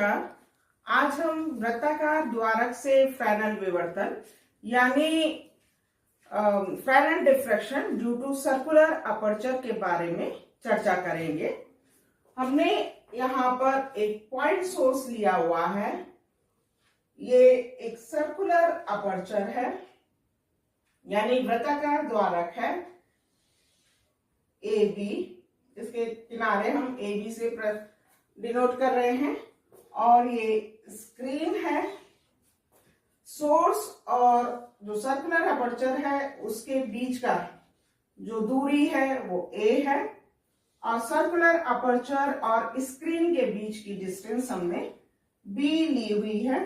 नमस्कार। आज हम वृत्ताकार द्वारक से फ्रेनेल विवर्तन यानी Fresnel diffraction due to circular aperture के बारे में चर्चा करेंगे। हमने यहाँ पर एक पॉइंट सोर्स लिया हुआ है। ये एक सर्कुलर अपर्चर है यानी वृत्ताकार द्वारक है ए बी। इसके किनारे हम ए बी से डिनोट कर रहे हैं और ये स्क्रीन है। सोर्स और जो सर्कुलर अपर्चर है उसके बीच का जो दूरी है वो a है और सर्कुलर अपर्चर और स्क्रीन के बीच की डिस्टेंस हमने b ली हुई है।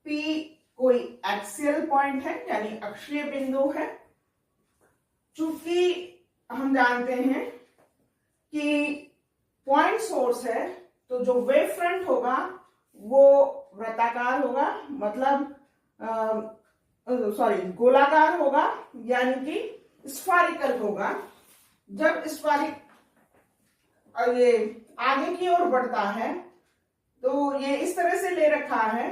p कोई एक्सियल पॉइंट है यानी अक्षीय बिंदु है। चूंकि हम जानते हैं कि पॉइंट सोर्स है तो जो वेव फ्रंट होगा वो वृत्ताकार होगा, मतलब गोलाकार होगा यानी कि स्फेरिकल होगा। जब स्फेरिक ये आगे की ओर बढ़ता है तो ये इस तरह से ले रखा है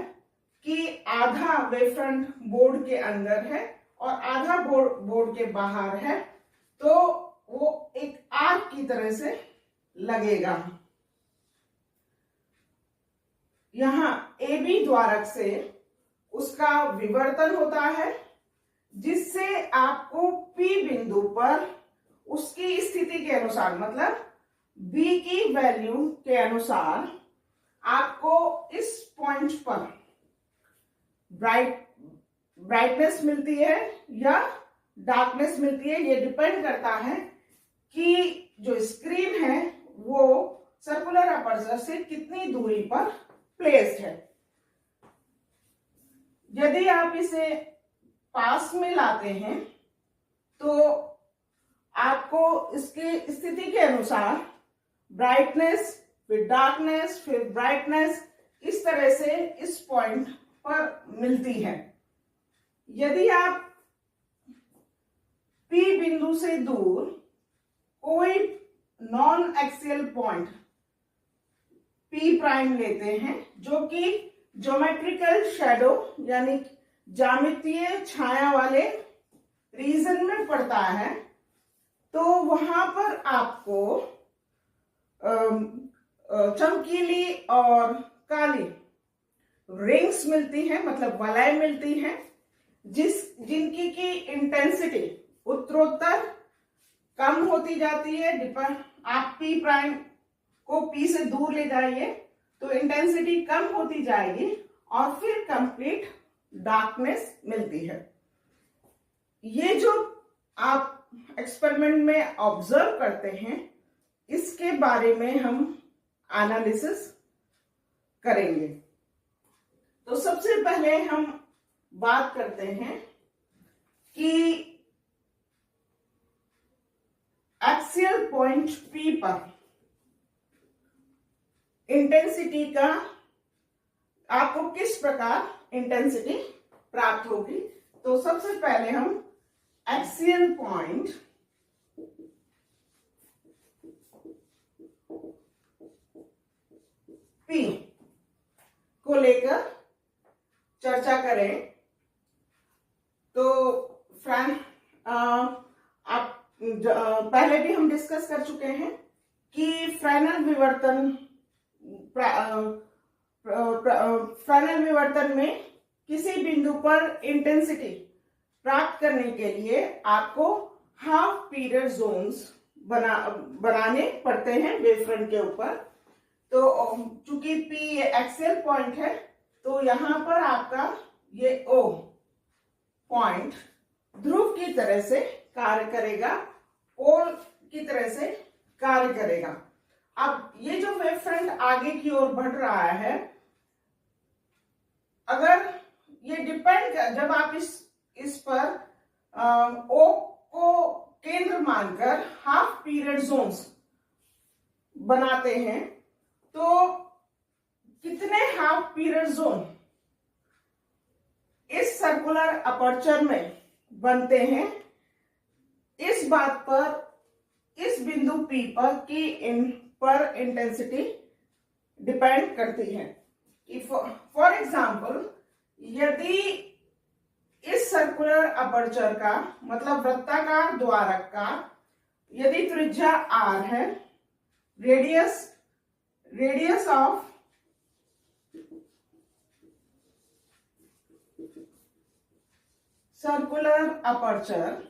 कि आधा वेव फ्रंट बोर्ड के अंदर है और आधा बोर्ड के बाहर है, तो वो एक आर्क की तरह से लगेगा। यहां ए बी द्वारक से उसका विवर्तन होता है जिससे आपको पी बिंदु पर उसकी स्थिति के अनुसार, मतलब बी की वैल्यू के अनुसार आपको इस पॉइंट पर ब्राइटनेस मिलती है या डार्कनेस मिलती है। ये डिपेंड करता है कि जो स्क्रीन है वो सर्कुलर अपर्चर से कितनी दूरी पर प्लेस्ड है। यदि आप इसे पास में लाते हैं तो आपको इसकी स्थिति के अनुसार ब्राइटनेस, फिर डार्कनेस, फिर ब्राइटनेस, इस तरह से इस पॉइंट पर मिलती है। यदि आप P बिंदु से दूर कोई non axial point P prime लेते हैं जो कि ज्योमेट्रिकल शैडो यानी ज्यामितीय छाया वाले रीजन में पड़ता है, तो वहां पर आपको चमकीली और काली रिंग्स मिलती हैं, मतलब वलय मिलती हैं, जिनकी की इंटेंसिटी उत्तरोत्तर कम होती जाती है। आप P प्राइम को P से दूर ले जाइए तो इंटेंसिटी कम होती जाएगी और फिर कंप्लीट डार्कनेस मिलती है। ये जो आप एक्सपेरिमेंट में ऑब्जर्व करते हैं इसके बारे में हम एनालिसिस करेंगे। तो सबसे पहले हम बात करते हैं कि एक्सियल पॉइंट P पर इंटेंसिटी का आपको किस प्रकार इंटेंसिटी प्राप्त होगी। तो सबसे पहले हम एक्सियल पॉइंट P को लेकर चर्चा करें। तो आप पहले भी हम डिस्कस कर चुके हैं कि फ्रेनेल विवर्तन में किसी बिंदु पर इंटेंसिटी प्राप्त करने के लिए आपको हाफ पीरियड जोन्स बनाने पड़ते हैं वेवफ्रंट के ऊपर। तो चूंकि P एक्सियल पॉइंट है तो यहां पर आपका ये O पॉइंट ध्रुव की तरह से कार्य करेगा, पोल की तरह से कार्य करेगा। अब ये जो वेव फ्रंट आगे की ओर बढ़ रहा है, अगर ये डिपेंड, जब आप इस पर O को केंद्र मानकर हाफ पीरियड जोन्स बनाते हैं तो कितने हाफ पीरियड जोन इस सर्कुलर अपर्चर में बनते हैं, इस बात पर इस बिंदु P पर इंटेंसिटी डिपेंड करती है। फॉर एग्जाम्पल, यदि इस सर्कुलर अपर्चर का मतलब वृत्ताकार द्वारक का यदि त्रिज्या r है, रेडियस ऑफ सर्कुलर अपर्चर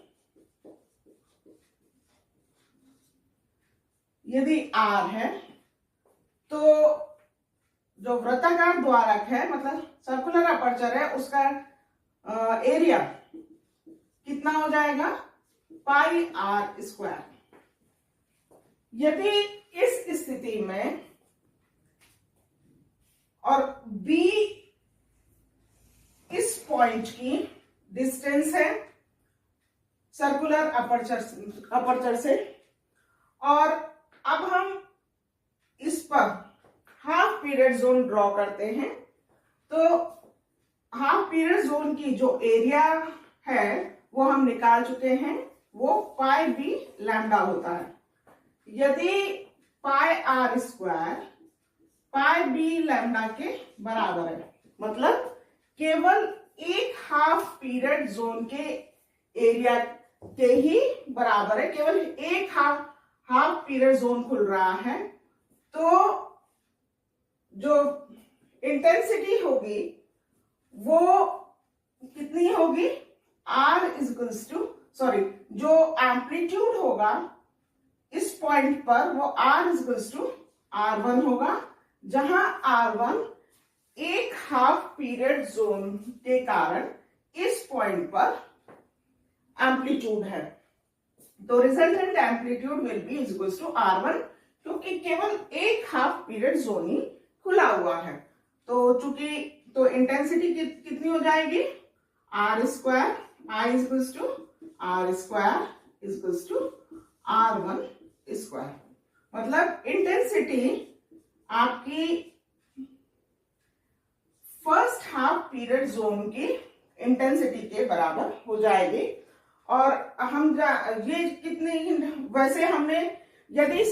यदि r है, तो जो वृत्ताकार द्वारक है मतलब सर्कुलर अपर्चर है, उसका एरिया कितना हो जाएगा, पाई r स्क्वायर। यदि इस स्थिति में और B इस पॉइंट की डिस्टेंस है सर्कुलर अपर्चर से, और अब हम इस पर हाफ पीरियड जोन ड्रॉ करते हैं, तो हाफ पीरियड जोन की जो एरिया है वो हम निकाल चुके हैं, वो पाई बी लैम्डा होता है। यदि pi R square pi B lambda के बराबर है, मतलब केवल एक हाफ पीरियड जोन के एरिया के ही बराबर है, केवल एक हाफ पीरियड जोन खुल रहा है, तो जो इंटेंसिटी होगी वो कितनी होगी, R इक्वल्स टू जो एम्पलीट्यूड होगा इस पॉइंट पर वो R इक्वल्स टू R1 होगा, जहां R1 एक हाफ पीरियड जोन के कारण इस पॉइंट पर एम्पलीट्यूड है, तो resultant amplitude will be equals to R1, क्योंकि केवल एक हाफ पीरियड जोन ही खुला हुआ है। तो इंटेंसिटी कितनी हो जाएगी, R square I equals to R square equals to R1 square, मतलब इंटेंसिटी आपकी फर्स्ट हाफ पीरियड जोन की इंटेंसिटी के बराबर हो जाएगी। और हम ये कितनी, वैसे हमने यदि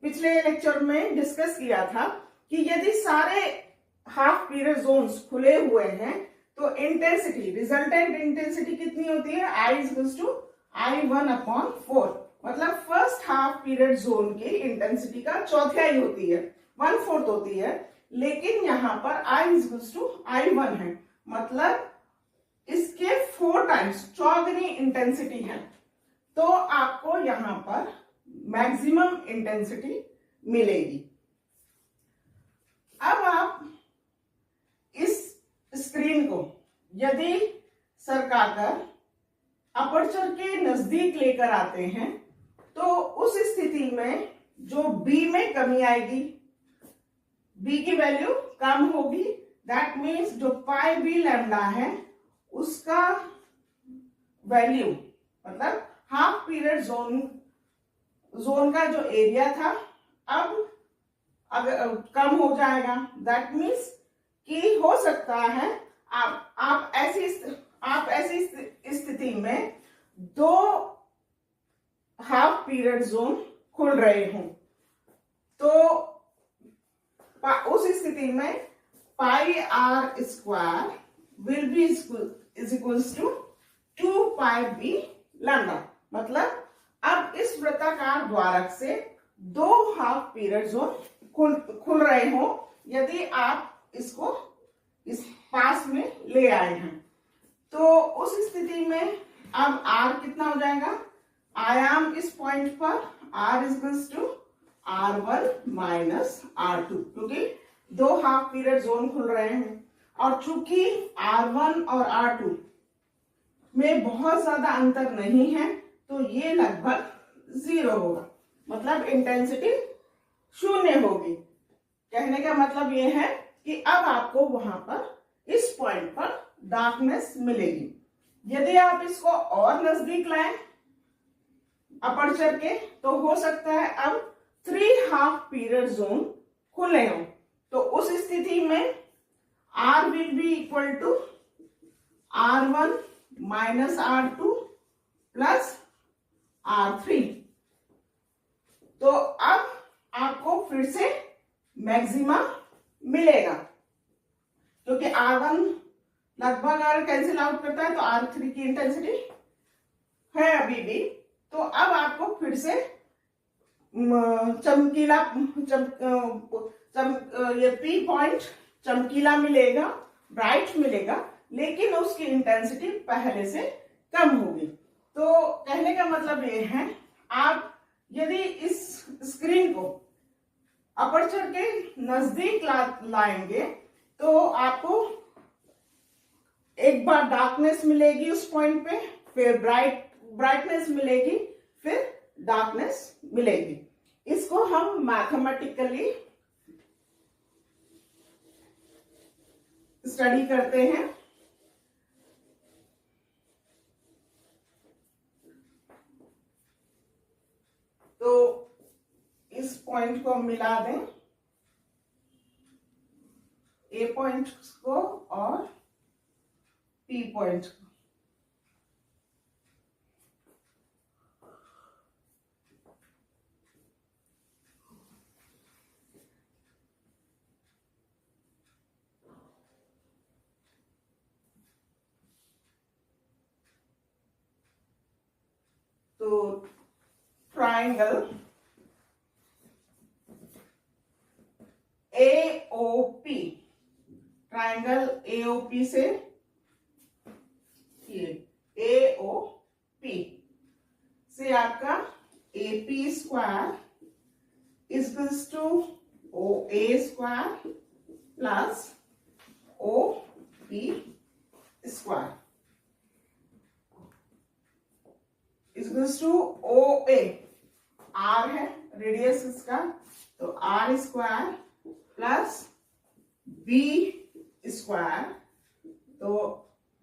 पिछले लेक्चर में डिस्कस किया था कि यदि सारे हाफ पीरियड जोन्स खुले हुए हैं तो इंटेंसिटी, रिजल्टेंट इंटेंसिटी कितनी होती है, I इक्वल्स टू I1/4, मतलब फर्स्ट हाफ पीरियड जोन की इंटेंसिटी का चौथाई होती है, 1/4 होती है, लेकिन यहां पर I इक्वल्स टू I1 है, मतलब इसके 4 टाइम्स चौगुनी इंटेंसिटी है, तो आपको यहां पर मैक्सिमम इंटेंसिटी मिलेगी। अब आप इस स्क्रीन को यदि सरकाकर अपर्चर के नजदीक लेकर आते हैं, तो उस स्थिति में जो B में कमी आएगी, B की वैल्यू कम होगी, दैट मीन्स जो पाई बी लैम्डा है उसका वैल्यू मतलब हाफ पीरियड जोन का जो एरिया था अब अगर कम हो जाएगा, दैट मीन्स कि हो सकता है आप ऐसी स्थिति में 2 हाफ पीरियड जोन खुल रहे हों, तो उस स्थिति में pi R square will be is equals to 2 pi B lambda, मतलब अब इस वृत्ताकार द्वारक से 2 हाफ पीरियड जोन खुल रहे हो यदि आप इसको इस पास में ले आए हैं, तो उस स्थिति में अब R कितना हो जाएगा, आयाम इस पॉइंट पर R equals to R1 minus R2, क्योंकि 2 हाफ पीरियड जोन खुल रहे हैं, और चूंकि R1 और R2 में बहुत ज्यादा अंतर नहीं है, तो ये लगभग 0 होगा, मतलब इंटेंसिटी 0 होगी। कहने का मतलब ये है कि अब आपको वहां पर इस पॉइंट पर डार्कनेस मिलेगी। यदि आप इसको और नजदीक लाएं अपर्चर के, तो हो सकता है अब 3 हाफ पीरियड जोन खुले हों, तो उस स्थिति में R will be equal to R1 minus R2 plus R3, तो अब आपको फिर से मैक्सिमा मिलेगा, क्योंकि R1 लगभग अगर कैंसिल आउट करता है तो R3 की इंटेंसिटी है अभी भी। तो अब आपको फिर से चमकीला ये P पॉइंट चमकीला मिलेगा, ब्राइट मिलेगा, लेकिन उसकी इंटेंसिटी पहले से कम होगी। तो कहने का मतलब ये है, आप यदि इस स्क्रीन को अपर्चर के नजदीक लाएंगे तो आपको एक बार डार्कनेस मिलेगी उस पॉइंट पे, फिर ब्राइटनेस मिलेगी, फिर डार्कनेस मिलेगी। इसको हम मैथमेटिकली स्टडी करते हैं। तो इस पॉइंट को मिला दें, ए पॉइंट को और पी पॉइंट को। तो ट्राइंगल AOP, ट्राइंगल AOP से AOP से आपका AP square equals to OA square plus OP square equals to OA, R है रेडियस इसका, तो R square plus B square, तो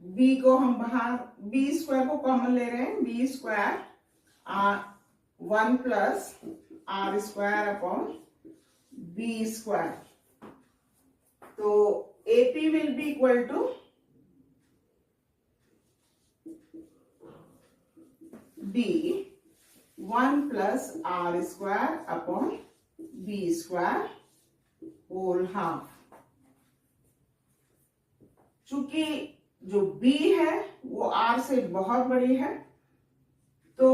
B को हम बाहर B स्क्वायर को कॉमन ले रहे हैं, B square R1 plus R square upon B square. तो AP will be equal to D1 plus R square upon B square whole half. चूंकि जो B है वो R से बहुत बड़ी है, तो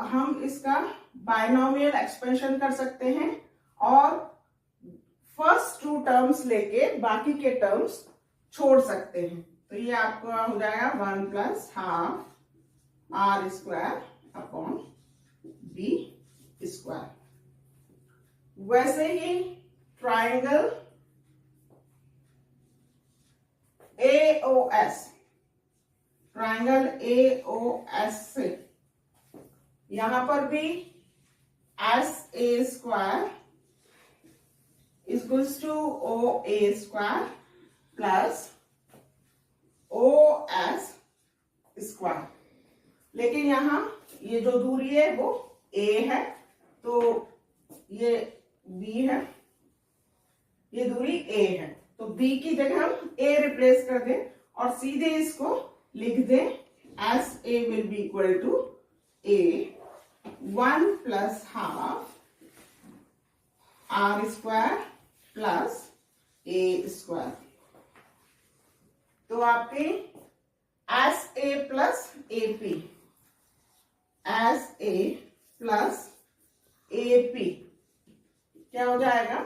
हम इसका बायनोमियल एक्सपेंशन कर सकते हैं और फर्स्ट 2 टर्म्स लेके बाकी के टर्म्स छोड़ सकते हैं। तो ये आपका हो जाएगा 1 plus half R square upon B square. वैसे ही ट्राइंगल AOS, ट्राइंगल AOS से यहां पर भी SA square equals to OA square plus OS square. लेकिन यहां ये जो दूरी है वो A है, तो ये B है, ये दूरी A है, तो B की जगह हम A रिप्लेस कर दें और सीधे इसको लिख दें SA will be equal to A1 plus half R square plus A square. तो आपके SA plus AP, SA plus AP क्या हो जाएगा,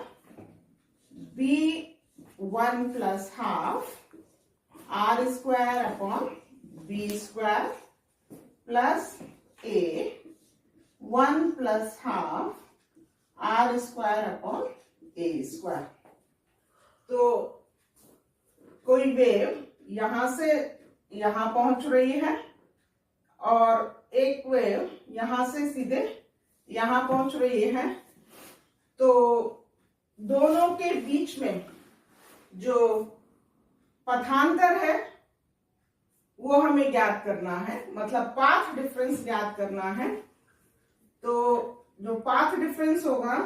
B1 plus half R square upon B square plus A1 plus half R square upon A square. तो कोई wave यहां से यहां पहुंच रही है और एक वेव यहां से सीधे यहां पहुंच रही है, तो दोनों के बीच में जो पथांतर है वो हमें ज्ञात करना है, मतलब पाथ डिफरेंस ज्ञात करना है। तो जो पाथ डिफरेंस होगा,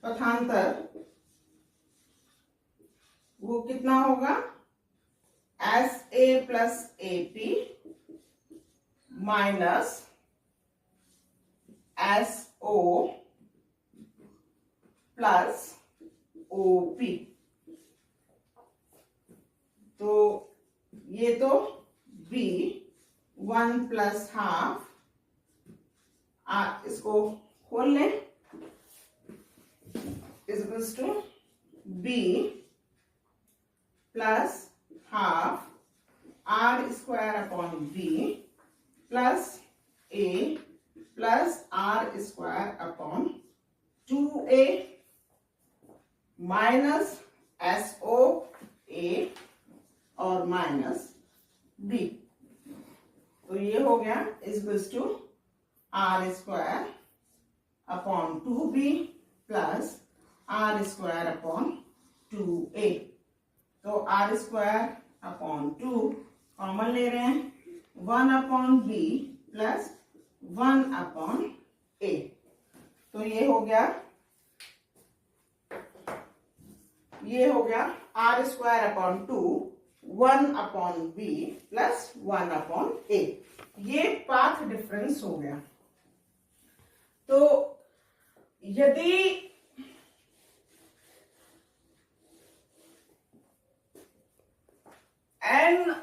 पथांतर, वो कितना होगा, SA plus AP minus SO plus OP। तो ये तो B 1 प्लस हाफ, इसको खोल लें, is to B plus half R square upon B plus A plus R square upon 2A minus SOA और माइनस B। तो ये हो गया is to R square upon 2B plus R square upon 2A। तो R square upon 2 common ले रहे हैं, 1 upon B plus 1 upon A। तो ये हो गया R square upon 2 1 upon B plus 1 upon A। ये पाथ डिफरेंस हो गया। तो यदि n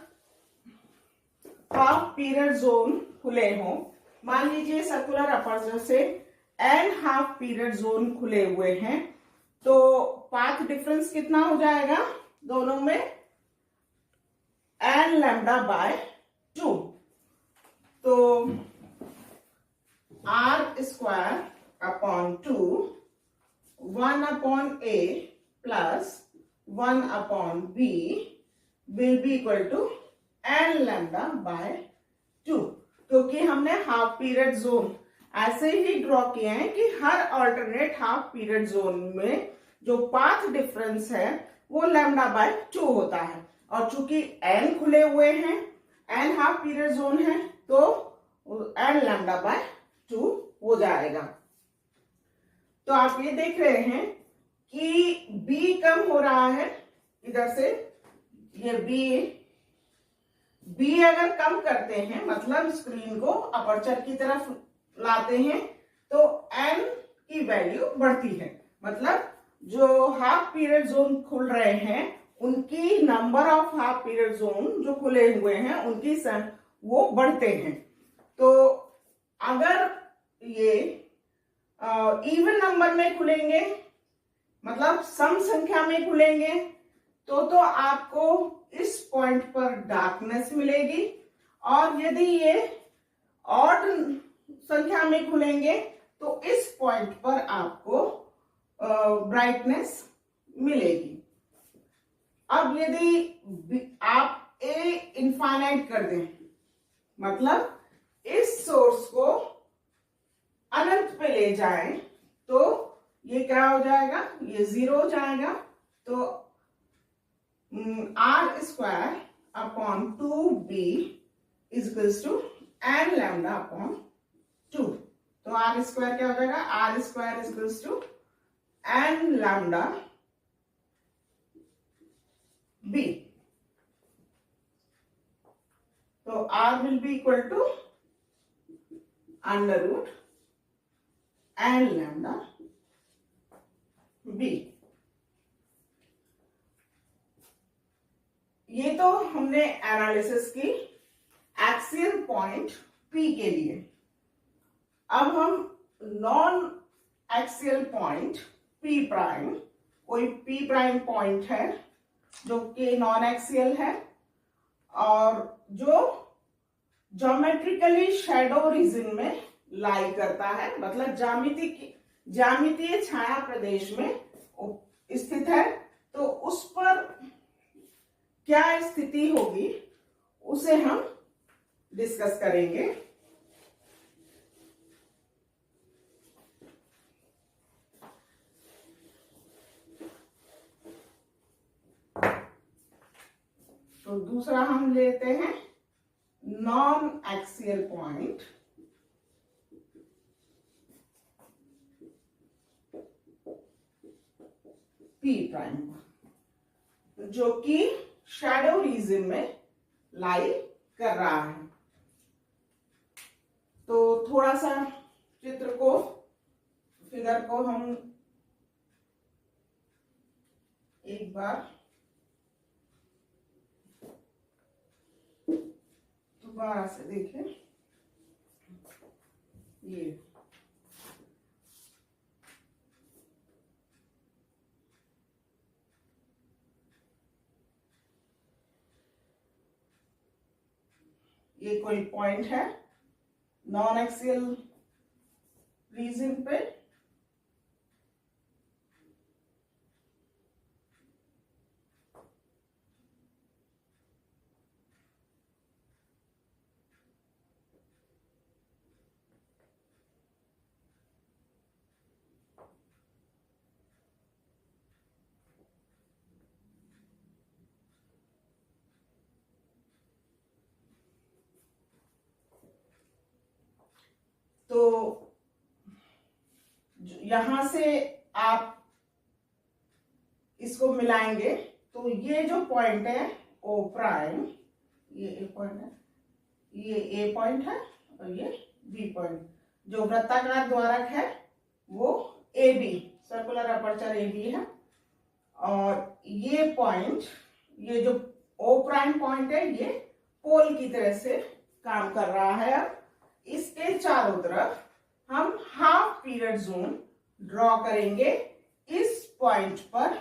हाफ पीरियड जोन खुले हों, मान लीजिए सर्कुलर अपर्चर से n हाफ पीरियड जोन खुले हुए हैं, तो पाथ डिफरेंस कितना हो जाएगा दोनों में? n lambda by 2। तो R square upon 2 1 upon A plus 1 upon B will be equal to n lambda by 2। क्योंकि हमने हाफ पीरियड जोन ऐसे ही ड्रॉ किए हैं कि हर अल्टरनेट हाफ पीरियड जोन में जो पाथ डिफरेंस है वो लैम्डा बाय 2 होता है। और चूंकि n खुले हुए हैं, n हाफ पीरियड जोन है, तो n लैम्डा बाय 2 हो जाएगा। तो आप ये देख रहे हैं कि B कम हो रहा है इधर से, ये B अगर कम करते हैं, मतलब स्क्रीन को अपर्चर की तरफ लाते हैं, तो n की वैल्यू बढ़ती है। मतलब जो हाफ पीरियड जोन खुल रहे हैं उनकी number of half period zone जो खुले हुए हैं उनकी वो बढ़ते हैं। तो अगर ये इवन नंबर में खुलेंगे, मतलब सम संख्या में खुलेंगे, तो आपको इस पॉइंट पर डार्कनेस मिलेगी, और यदि ये ऑड संख्या में खुलेंगे तो इस पॉइंट पर आपको ब्राइटनेस मिलेगी। अब यदि आप A इनफाइनाइट कर दें, मतलब इस सोर्स को अनंत पे ले जाएं, तो ये क्या हो जाएगा? ये 0 हो जाएगा। तो R square upon 2B is to n lambda upon 2। तो R स्क्वायर क्या हो जाएगा? R square is to n lambda B। तो R will be equal to under root n lambda B। ये तो हमने एनालिसिस की एक्सियल पॉइंट P के लिए। अब हम non axial point P prime, कोई P प्राइम पॉइंट है जो कि नॉन एक्सियल है और जो ज्योमेट्रिकली शैडो रीजन में लाई करता है, मतलब ज्यामितीय छाया प्रदेश में स्थित है। तो उस पर क्या स्थिति होगी उसे हम डिस्कस करेंगे। तो दूसरा हम लेते हैं non axial point P prime, जो कि शैडो रीजन में लाई कर रहा है। तो थोड़ा सा चित्र को, फिगर को हम एक बार दोबारा से देखें। ये कोई पॉइंट है नॉन एक्सियल रीजन पे, तो यहां से आप इसको मिलाएंगे तो ये जो पॉइंट है ओ प्राइम, ये ए पॉइंट है, ये ए पॉइंट है और ये बी पॉइंट। जो वृत्ताकार द्वारक है वो A B, circular aperture A B है। और ये पॉइंट, ये जो ओ प्राइम पॉइंट है, ये पोल की तरह से काम कर रहा है। अब इसके चारों तरफ हम हाफ पीरियड जोन ड्रॉ करेंगे इस पॉइंट पर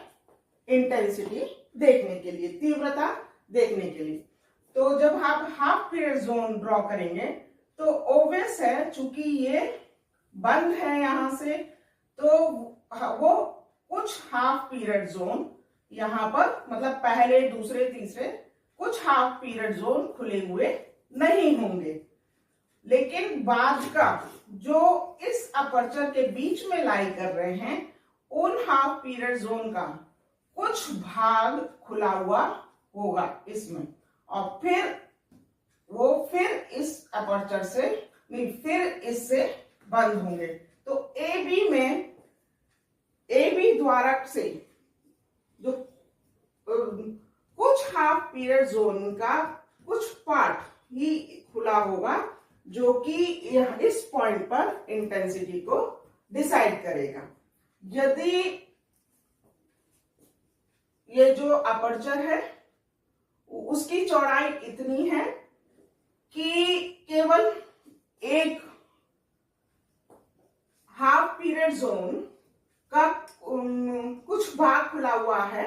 इंटेंसिटी देखने के लिए, तीव्रता देखने के लिए। तो जब आप हाफ पीरियड जोन ड्रॉ करेंगे तो ऑब्वियस है, चूंकि ये बंद है यहां से, तो वो कुछ हाफ पीरियड जोन यहां पर, मतलब पहले, दूसरे, तीसरे, कुछ हाफ पीरियड जोन खुले हुए नहीं होंगे। लेकिन बाद का जो इस अपर्चर के बीच में लाई कर रहे हैं, उन हाफ पीरियड जोन का कुछ भाग खुला हुआ होगा इसमें, और फिर इस अपर्चर से नहीं, फिर इससे बंद होंगे। तो ए बी में, ए बी द्वारक से जो कुछ हाफ पीरियड जोन का कुछ पार्ट ही खुला होगा, जो कि इस पॉइंट पर इंटेंसिटी को डिसाइड करेगा। यदि ये जो अपर्चर है उसकी चौड़ाई इतनी है कि केवल एक हाफ पीरियड जोन का कुछ भाग खुला हुआ है,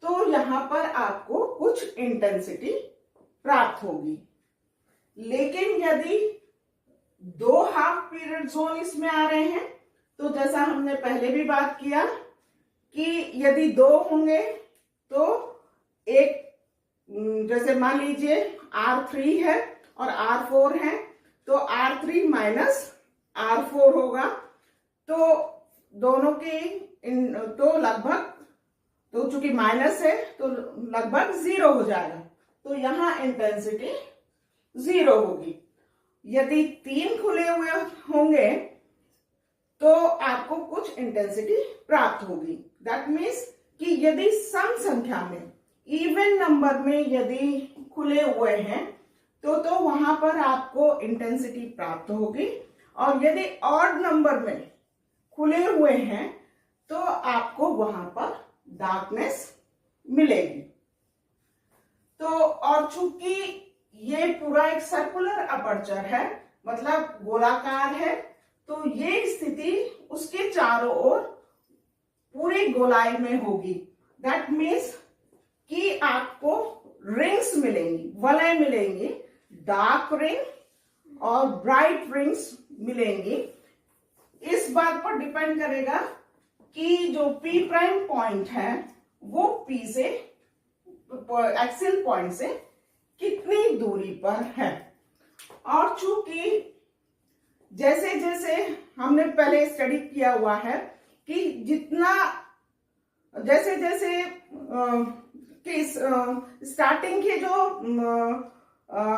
तो यहां पर आपको कुछ इंटेंसिटी प्राप्त होगी। लेकिन यदि दो हाफ पीरियड जोन इसमें आ रहे हैं, तो जैसा हमने पहले भी बात किया कि यदि दो होंगे तो एक, जैसे मान लीजिए R3 है और R4 है, तो R3 माइनस R4 होगा, तो दोनों के तो लगभग, तो चूंकि माइनस है तो लगभग 0 हो जाएगा, तो यहां इंटेंसिटी 0 होगी। यदि 3 खुले हुए होंगे तो आपको कुछ इंटेंसिटी प्राप्त होगी। दैट मीन्स कि यदि सम संख्या में, इवन नंबर में यदि खुले हुए हैं तो वहां पर आपको इंटेंसिटी प्राप्त होगी, और यदि ऑड नंबर में खुले हुए हैं तो आपको वहां पर डार्कनेस मिलेगी। तो और चूंकि ये पूरा एक सर्कुलर अपर्चर है, मतलब गोलाकार है, तो ये स्थिति उसके चारों ओर पूरी गोलाई में होगी। दैट मीन्स कि आपको रिंग्स मिलेंगी, वलय मिलेंगी, डार्क रिंग और ब्राइट रिंग्स मिलेंगी। इस बात पर डिपेंड करेगा कि जो पी प्राइम पॉइंट है वो पी से, एक्सियल पॉइंट से कितनी दूरी पर है। और चूंकि जैसे जैसे हमने पहले स्टडी किया हुआ है कि जितना, जैसे जैसे स्टार्टिंग के जो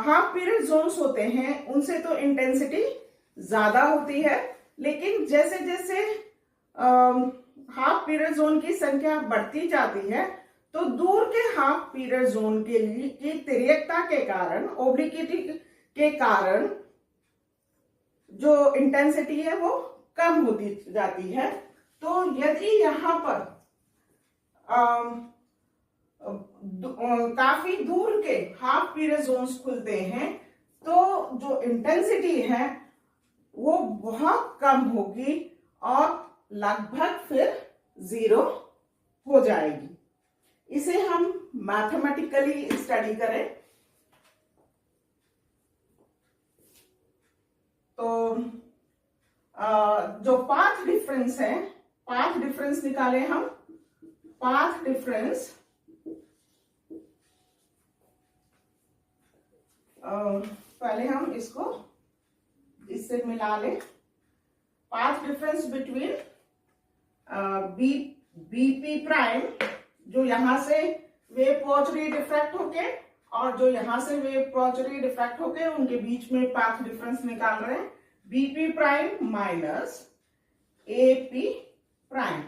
हाफ पीरियड जोन्स होते हैं उनसे तो इंटेंसिटी ज्यादा होती है, लेकिन जैसे जैसे हाफ पीरियड जोन की संख्या बढ़ती जाती है तो दूर के हाफ पीरियड जोन के लिए की तिर्यकता के कारण, ओब्लिक्विटी के कारण जो इंटेंसिटी है वो कम होती जाती है। तो यदि यहाँ पर काफी दूर के हाफ पीरियड जोन्स खुलते हैं तो जो इंटेंसिटी है वो बहुत कम होगी और लगभग फिर 0 हो जाएगी। इसे हम मैथमेटिकली स्टडी करें तो जो पाथ डिफरेंस है, पाथ डिफरेंस निकाले हम। पाथ डिफरेंस पहले हम इसको इससे मिला ले। Path difference between BP prime, जो यहां से वेव पहुंच रही डिफ्रैक्ट होके और जो यहां से वेव पहुंच रही डिफ्रैक्ट होके, उनके बीच में पाथ डिफरेंस निकाल रहे हैं। BP prime minus AP prime,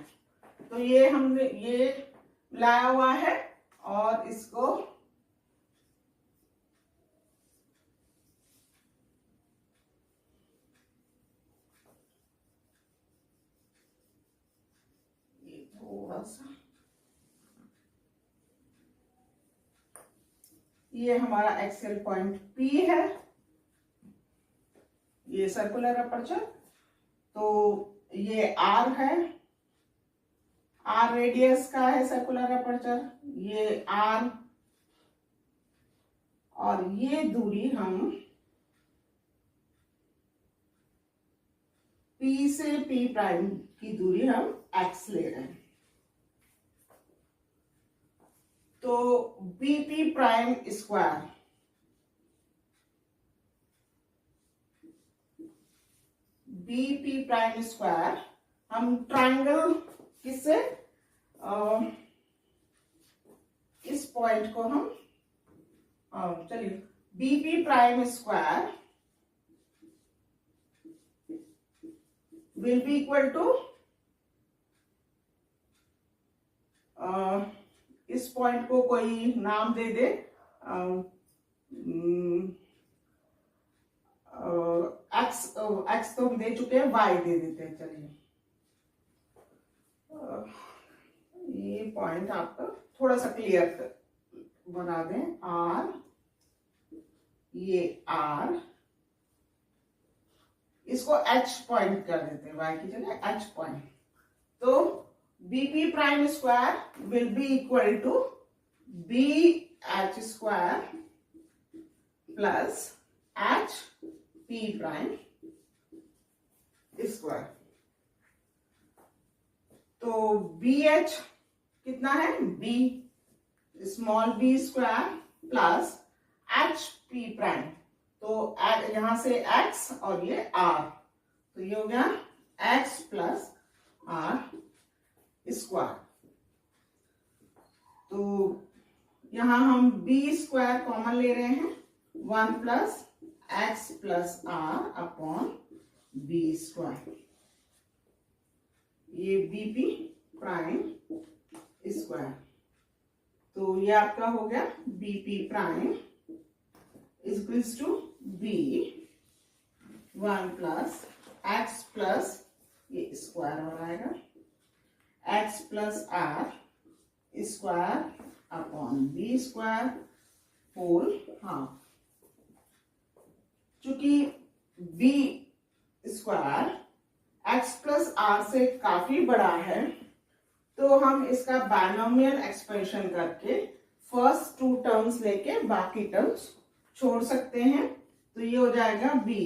तो ये हमने ये लाया हुआ है और इसको ये थोड़ा सा, ये हमारा एक्सेल पॉइंट P है, ये सर्कुलर अपर्चर, तो ये R है, R रेडियस का है सर्कुलर अपर्चर, ये R, और ये दूरी हम P से P प्राइम की दूरी हम X ले रहे हैं। तो BP prime square, BP prime square हम ट्रायंगल किससे, इस पॉइंट को हम चलिए BP prime square will be equal to, इस पॉइंट को कोई नाम दे दे, एक्स तो हम दे चुके हैं, वाई दे देते हैं। चलिए ये पॉइंट आपका थोड़ा सा क्लियर बना दें। आर, ये आर, इसको एच पॉइंट कर देते हैं, वाई की जगह एच पॉइंट। तो BP prime square will be equal to B H square plus H P prime square. तो बी एच कितना है, B small B square plus H P prime, तो यहां से एक्स और ये आर, तो ये हो गया एक्स प्लस आर स्क्वायर। तो यहां हम बी स्क्वायर कॉमन ले रहे हैं, 1 plus X plus R upon B square, ये बीपी प्राइम स्क्वायर। तो ये आपका हो गया BP prime equals to B 1 plus X plus ये स्क्वायर हो जाएगा X plus are square upon B square whole half. चूंकि B square X plus R से काफी बड़ा है, तो हम इसका बायनोमियल एक्सपेंशन करके फर्स्ट 2 टर्म्स लेके बाकी टर्म्स छोड़ सकते हैं। तो ये हो जाएगा B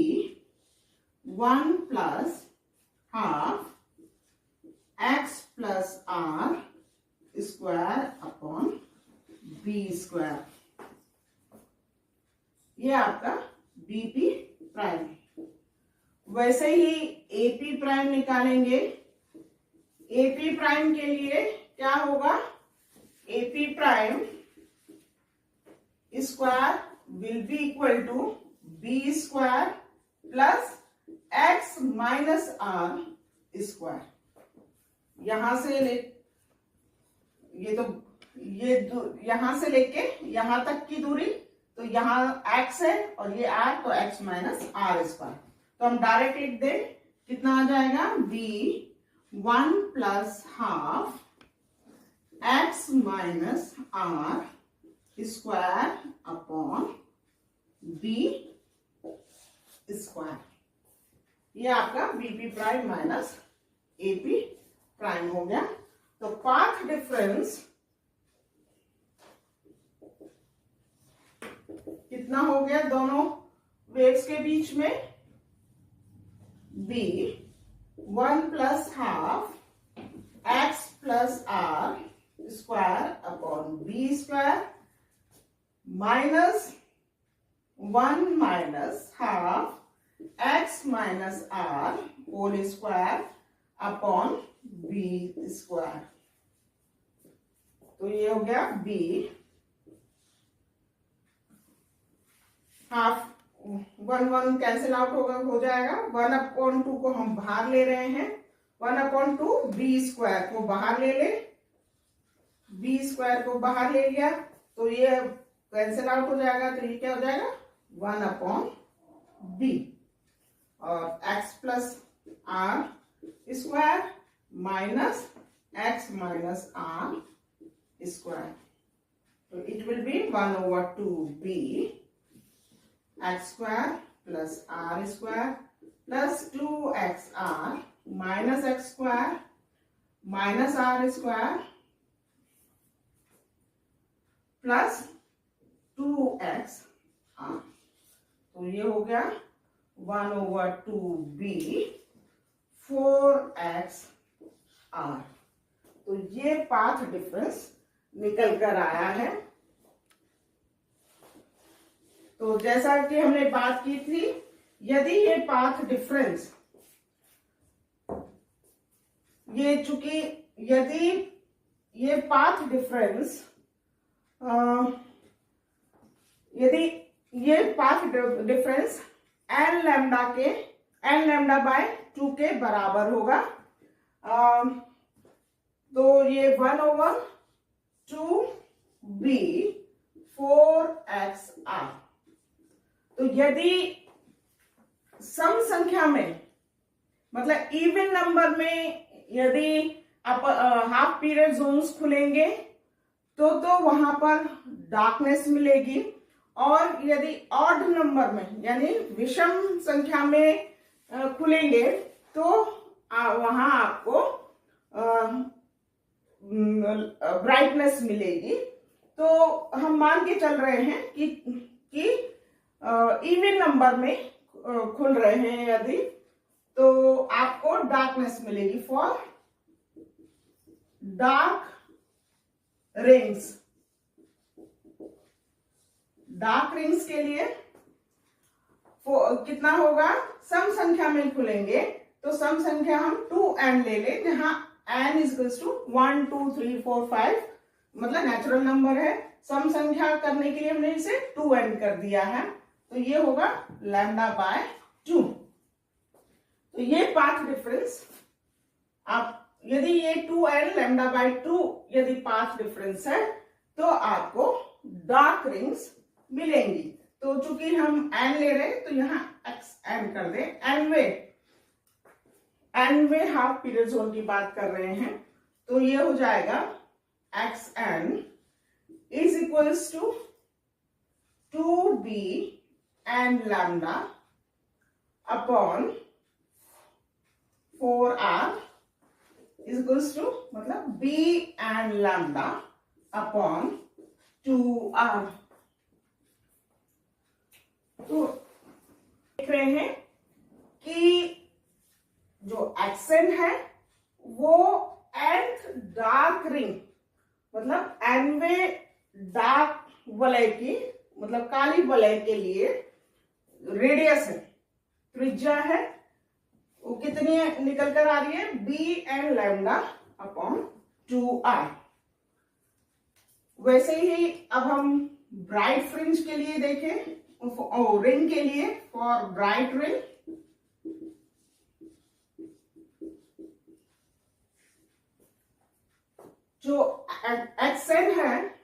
1 plus half x plus are square upon B square, ये आपका बीपी प्राइम। वैसे ही एपी प्राइम निकालेंगे। एपी प्राइम के लिए क्या होगा, AP prime square will be equal to B square plus X minus are square. यहां से ले, ये तो ये यहां से लेके यहां तक की दूरी, तो यहां x है और ये r, तो x माइनस आर स्क्वायर। तो हम डायरेक्ट लिख दें, कितना आ जाएगा, B 1 plus half x minus are square upon B square. ये आपका BP prime minus AP prime हो गया। तो पाथ डिफरेंस कितना हो गया दोनों वेव्स के बीच में, b 1 plus half x plus are square upon B square minus 1 minus half x minus r whole square upon B square. तो ये हो गया बी हाफ 1 1 कैंसिल आउट होगा, हो जाएगा 1/2 को हम बाहर ले रहे हैं, 1/2 बी स्क्वायर को बाहर ले ले, बी स्क्वायर को बाहर ले लिया तो ये कैंसिल आउट हो जाएगा। तो ये क्या हो जाएगा 1/b और x plus are square minus x minus are square. तो it will be 1/2b x square plus are square plus 2xr minus x square minus are square plus 2xr। तो ये हो गया 1/2b 4xr। तो ये path difference निकल कर आया है। तो जैसा कि हमने बात की थी, यदि ये पाथ डिफरेंस, ये चूंकि यदि ये पाथ डिफरेंस यदि ये path difference n lambda by 2 के बराबर होगा, तो ये 1/2b 4xr। तो यदि सम संख्या में, मतलब इवन नंबर में यदि आप हाफ पीरियड जोन्स खुलेंगे तो वहां पर डार्कनेस मिलेगी, और यदि ऑड नंबर में यानी विषम संख्या में खुलेंगे तो वहां आपको ब्राइटनेस मिलेगी। तो हम मान के चल रहे हैं कि इवन नंबर में खुल रहे हैं यदि, तो आपको डार्कनेस मिलेगी। फॉर डार्क रिंग्स के लिए कितना होगा, सम संख्या में खुलेंगे तो सम संख्या हम 2n ले लें, जहां n इक्वल्स टू 1 2 3 4 5 मतलब नेचुरल नंबर है। सम संख्या करने के लिए हमने इसे 2n कर दिया है, तो ये होगा λ/2। तो ये पाथ डिफरेंस, आप यदि ये 2n λ/2 यदि पाथ डिफरेंस है तो आपको डार्क रिंग्स मिलेंगी। तो चूंकि हम n ले रहे हैं तो यहां xn कर दें। एनवे हाफ पीरियड जोन की बात कर रहे हैं, तो ये हो जाएगा xn is equals to 2b n lambda upon 4r is equals to मतलब b n lambda upon 2r। तो देख रहे हैं कि जो एक्सेंट है वो nth डार्क रिंग मतलब nवे डार्क वलय की मतलब काली वलय के लिए रेडियस है, त्रिज्या है, वो कितनी निकल कर आ रही है, bn लैम्डा अपॉन 2r। वैसे ही अब हम ब्राइट फ्रिंज के लिए देखें, रिंग के लिए, फॉर ब्राइट रिंग जो एक्सेंट है,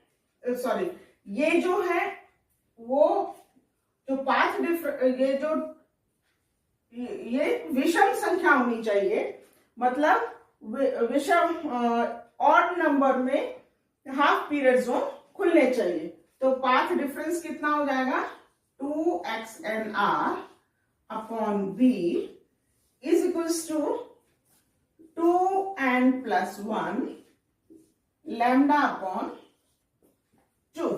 सॉरी ये जो है वो जो पाथ ये जो ये विषम संख्या होनी चाहिए, मतलब विषम ऑड नंबर में हाफ पीरियड जोन खुलने चाहिए। तो पाथ डिफरेंस कितना हो जाएगा, 2xnr upon b is equals to 2n plus 1 lambda upon 2।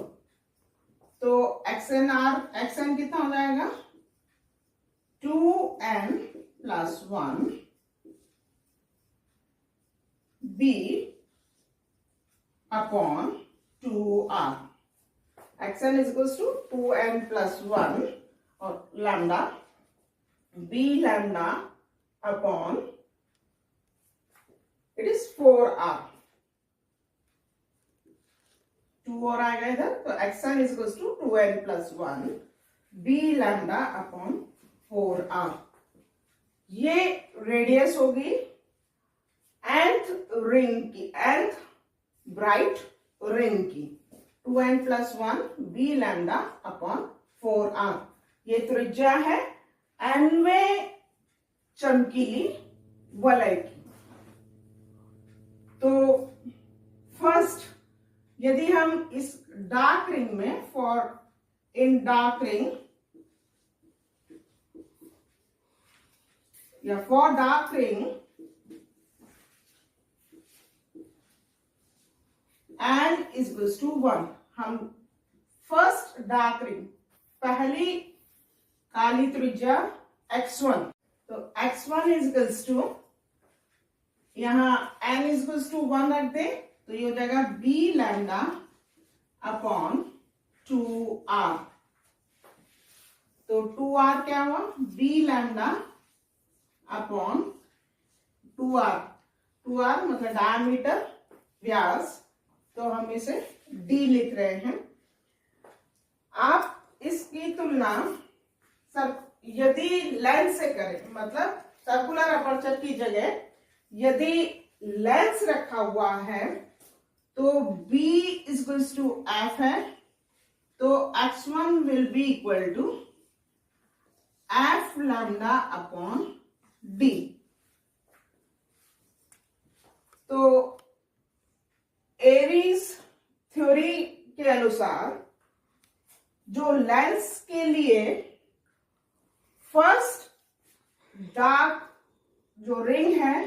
तो xn कितना हो जाएगा, 2n plus 1 b upon 2r। xn is equals to 2n plus 1 और lambda b lambda upon it is 4r। 2 और आएगा इधर, तो xn is equals to 2n plus 1 b lambda upon 4r। ये रेडियस होगी nth रिंग की, nth bright ring की, 2n plus 1 b lambda upon 4r। ये त्रिज्या है nवें चमकीली वलय की। तो फर्स्ट यदि हम इस डार्क रिंग में इन डार्क रिंग या for dark ring n is equals to 1, हम फर्स्ट डार्क रिंग, पहली काली त्रिज्या x1, तो x1 is equals to, यहां n is equals to 1 रख दे, तो ये हो जाएगा b लैम्डा अपॉन 2r। तो 2r क्या हुआ, b lambda upon 2r। 2r मतलब डायमीटर, व्यास, तो हम इसे d लिख रहे हैं। आप इसकी तुलना यदि लेंस से करें, मतलब सर्कुलर अपर्चर की जगह यदि लेंस रखा हुआ है तो b is equals to f है, तो x1 will be equal to f lambda upon d। तो एरीज थ्योरी के अनुसार जो लेंस के लिए फर्स्ट डार्क जो रिंग है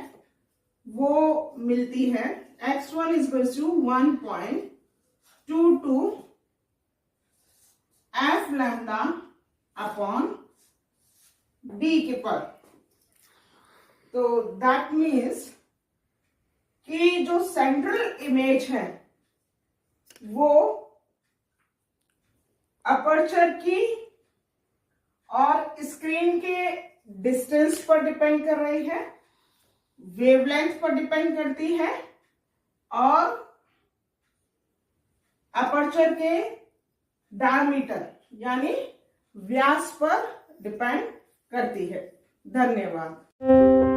वो मिलती है, x1 is equal to 1.22 f lambda upon d के पर। तो दैट मीन्स कि जो सेंट्रल इमेज है वो अपर्चर की और स्क्रीन के डिस्टेंस पर डिपेंड कर रही है, वेवलेंथ पर डिपेंड करती है और अपर्चर के डायमीटर यानी व्यास पर डिपेंड करती है। धन्यवाद।